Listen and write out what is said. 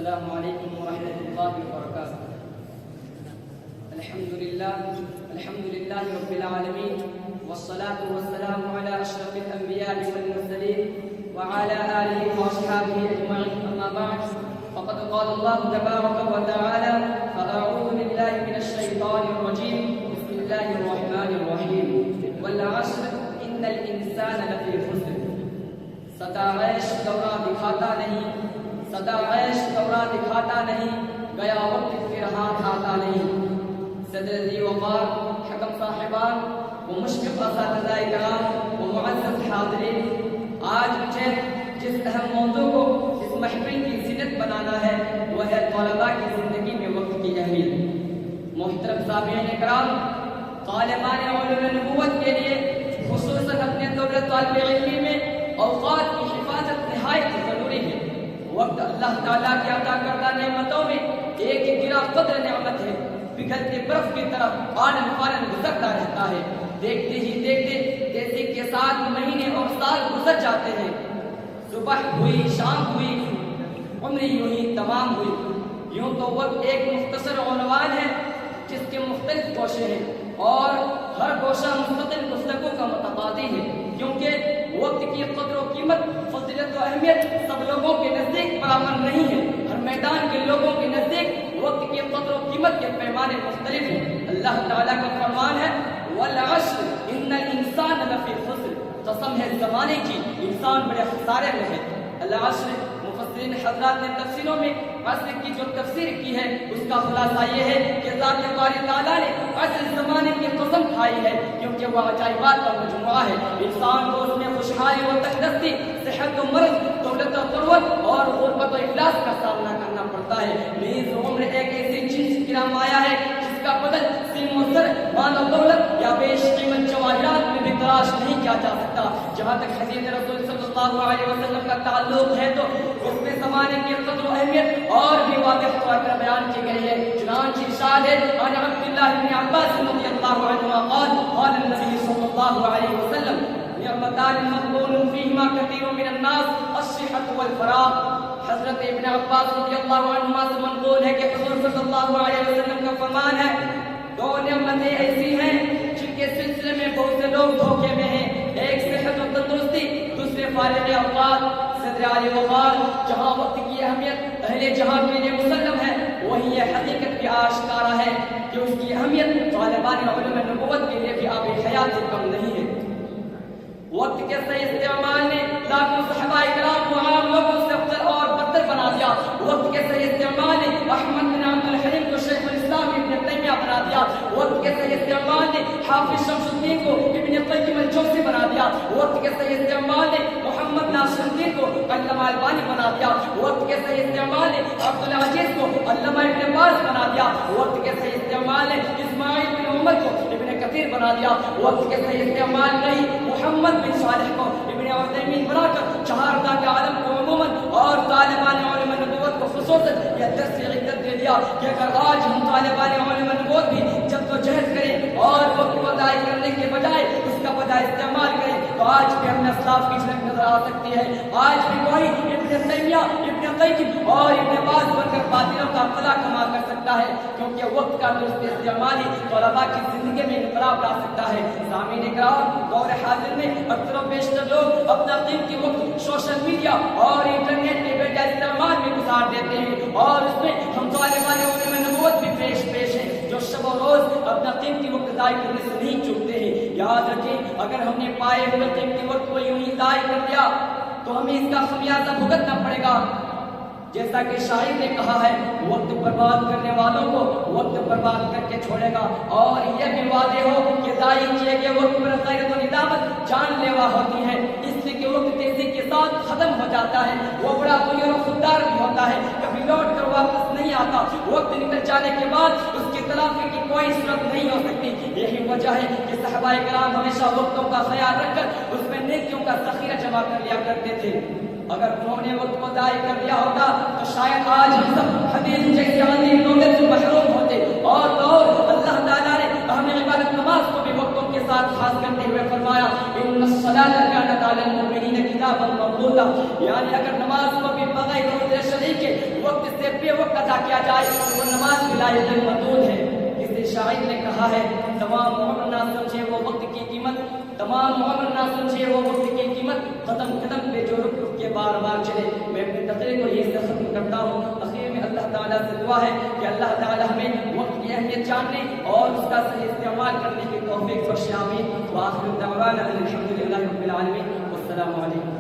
السلام علیکم ورحمۃ اللہ وبرکاتہ۔ الحمد للہ رب العالمین والصلاة والسلام علی اشرف الانبیاء والمرسلین وعلی آلہ واصحابہ اجمعین، اما بعد فقد قال اللہ تبارک وتعالی فاعوذ باللہ من الشیطان الرجیم بسم اللہ الرحمن الرحیم والعصر ان الانسان لفی خسر۔ سدا عیش دورہ دکھاتا نہیں، سدا عیش دورہ دکھاتا نہیں، گیا وقت پھر ہاتھ آتا نہیں۔ صدر ذی وقار، حکم صاحبان و مشرف اساتذہ کرام و معزز حاضرین، آج مجھے جس اہم موضوع کو اس محفل کی زینت بنانا ہے وہ ہے طلباء کی زندگی میں وقت کی اہمیت۔ محترم سامعین کرام، طالبان علوم نبوت کے لیے خصوصاً اپنے دولت طالب علمی میں اوقات کی حفاظت نہایت ضروری ہے۔ وقت اللہ تعالیٰ کی عطا کردہ نعمتوں میں ایک گرا قدر نعمت ہے، پگھلتے برف کی طرف آنن فانن گزرتا رہتا ہے۔ دیکھتے ہی دیکھتے تیزی کے ساتھ مہینے اور سال گزر جاتے ہیں۔ صبح ہوئی، شام ہوئی، عمر یوں ہی تمام ہوئی۔ یوں تو وقت ایک مختصر عنوان ہے جس کے مختلف گوشے ہیں اور ہر گوشہ مستقل گفتگو کا متبادل ہے، کیونکہ وقت کی قدر و قیمت، فضیلت و اہمیت سب لوگوں کے نزدیک برابر نہیں ہے۔ ہر میدان کے لوگوں کے نزدیک وقت کی قدر و قیمت کے پیمانے مختلف ہیں۔ اللہ تعالیٰ کا فرمان ہے والعصر ان الانسان لفی خسر، قسم ہے زمانے کی، انسان بڑے خسارے میں ہے۔ العصر، مفسرین حضرات نے تفسیروں میں عصر کی جو تفسیر کی ہے اس کا خلاصہ یہ ہے کہ ذات باری تعالیٰ نے عصر زمانے کی قسم کھائی ہے کیونکہ وہ عجائبات کا مجموعہ ہے۔ انسان کو اس میں خوشحالی و تندرستی، صحت و مرض، دولت و ثروت اور غربت و افلاس کا سامنا کرنا پڑتا ہے۔ نیز عمر ایک ایسی چیز گرا مایا ہے جس کا بدل سیم و زر، مال و دولت یا بیش قیمت جواہرات میں بھی تلاش نہیں کیا جا سکتا۔ جہاں تک حدیث رسول صلی اللہ علیہ وسلم کا تعلق ہے تو اس میں زمانے کی قدر و اہمیت اور بھی واضح طور پر بیان کی گئی ہے۔ چنانچہ ارشاد ہے عن عبداللہ بن عباس رضی اللہ عنہما قال قال النبی صلی اللہ علیہ وسلم نعمتان مغبون فیہما کثیر من الناس الصحۃ والفراغ۔ حضرت ابن عباس رضی اللہ عنہما سے منقول ہے کہ حضور صلی اللہ علیہ وسلم کا فرمان ہے دو نعمتیں ایسی ہیں جن کے سلسلے میں بہت سے لوگ دھوکے میں ہیں، ایک صحت و تندرستی، دوسرے فارغ اوقات۔ صدر علی وقار، جہاں وقت کی اہمیت اہل جہاں کے لیے مسلم ہے وہیں یہ حقیقت بھی آشکارا ہے کہ اس کی اہمیت طالبان علوم نبوت کے لیے بھی آب حیات سے کم نہیں ہے۔ وقت کے صحیح استعمال نے لاکھوں صحابہ کرام کو عام لوگوں سے افضل اور بدتر بنا دیا۔ وقت کے صحیح استعمال نے احمد بن عبد الحلیم کو شیخ الاسلام ابن تیمیہ بنا دیا۔ وقت کے صحیح استعمال نے حافظ شمس الدین کو ابن قیم الجوزی بنا دیا۔ وقت کے صحیح استعمال نے محمد ناصر الدین کو علامہ البانی بنا دیا۔ وقت کے صحیح استعمال نے عبد العزیز کو علامہ ابن باز بنا دیا۔ وقت کے صحیح استعمال نے اسماعیل بن عمر کو ابن کثیر بنا دیا۔ وقت کے صحیح استعمال نے محمد بن صالح کو ابن عثیمین بنا کر چہاردہ کے عالم کو عموماً اور طالبان علم نبوت کو خصوصاً یہ درس عدت دے دیا کہ اگر آج ہم طالبان علم نبوت بھی جدوجہد کریں اور وقت کو ضائع کرنے کے بجائے اس کا بجائے استعمال کریں تو آج بھی ہمیں اسلاف کی جھلک نظر آ سکتی ہے۔ آج بھی کوئی ابن تیمیہ، ابن قیم اور ابن باز بن کر باطلوں کا فلاح کما کر سکتا ہے، کیونکہ وقت کا درست استعمال ہی طلباء کی زندگی میں انقلاب لا سکتا ہے۔ سامعین کرام، دور حاضر میں اکثر و بیشتر لوگ اپنا قیمتی وقت سوشل میڈیا اور انٹرنیٹ کے بے جا استعمال میں گزار دیتے ہیں اور اس میں ہم طالبان علم نبوت بھی پیش ہیں جو شب و روز اپنا قیمتی وقت ضائع کرنے سے نہیں چوکتے ہیں۔ یاد رکھیں، اگر ہم نے پائے ہوئے قیمتی وقت کو یوں ہی ضائع کر دیا تو ہمیں اس کا خمیازہ بھگتنا پڑے گا۔ جیسا کہ شاعر نے کہا ہے وقت برباد کرنے والوں کو وقت برباد کر کے چھوڑے گا، اور یہ بھی واضح ہو کہ ضائع کیے گئے وقت پر غیرت و ندامت جان لیوا ہوتی ہے، اس لیے کہ وقت تیزی کے ساتھ ختم ہو جاتا ہے، وہ بڑا غیر و خوددار بھی ہوتا ہے، کبھی لوٹ کر واپس نہیں آتا۔ وقت نکل جانے کے بعد اس کی تلافی کی کوئی صورت نہیں ہو سکتی۔ یہی وجہ ہے کہ صحابہ کرام ہمیشہ وقتوں کا خیال رکھ کر اس میں نیکیوں کا ذخیرہ جمع کر لیا کرتے تھے۔ اگر انہوں نے وقت کو ضائع کر دیا ہوتا تو شاید آج ہم سب حدیث جیسی عظیم نعمت سے محروم ہوتے، اور اللہ تعالیٰ نے ہمیں عبادت نماز کو بھی وقتوں کے ساتھ خاص کرتے ہوئے فرمایا ان الصلاۃ کانت علی المؤمنین کتابا اداء مقبولا، یعنی اگر نماز کو بھی بغیر عذر شرعی کے وقت سے بے وقت ادا کیا جائے تو وہ نماز بھی لا مردود ہے۔ کسی شاعر نے کہا ہے تمام عمر نہ سمجھے وہ وقت کی قیمت، تمام عمر نہ سمجھے وہ وقت کی قیمت، قدم قدم پہ جو رک رک کے بار بار چلے۔ میں اپنی تقریر کو یہی سے ختم کرتا ہوں۔ اخیر میں اللہ تعالیٰ سے دعا ہے کہ اللہ تعالیٰ ہمیں وقت کی اہمیت جاننے اور اس کا صحیح استعمال کرنے کی توفیق بخشے، آمین۔ وآخر دعوانا الحمد للہ رب العالمین، والسلام علیکم۔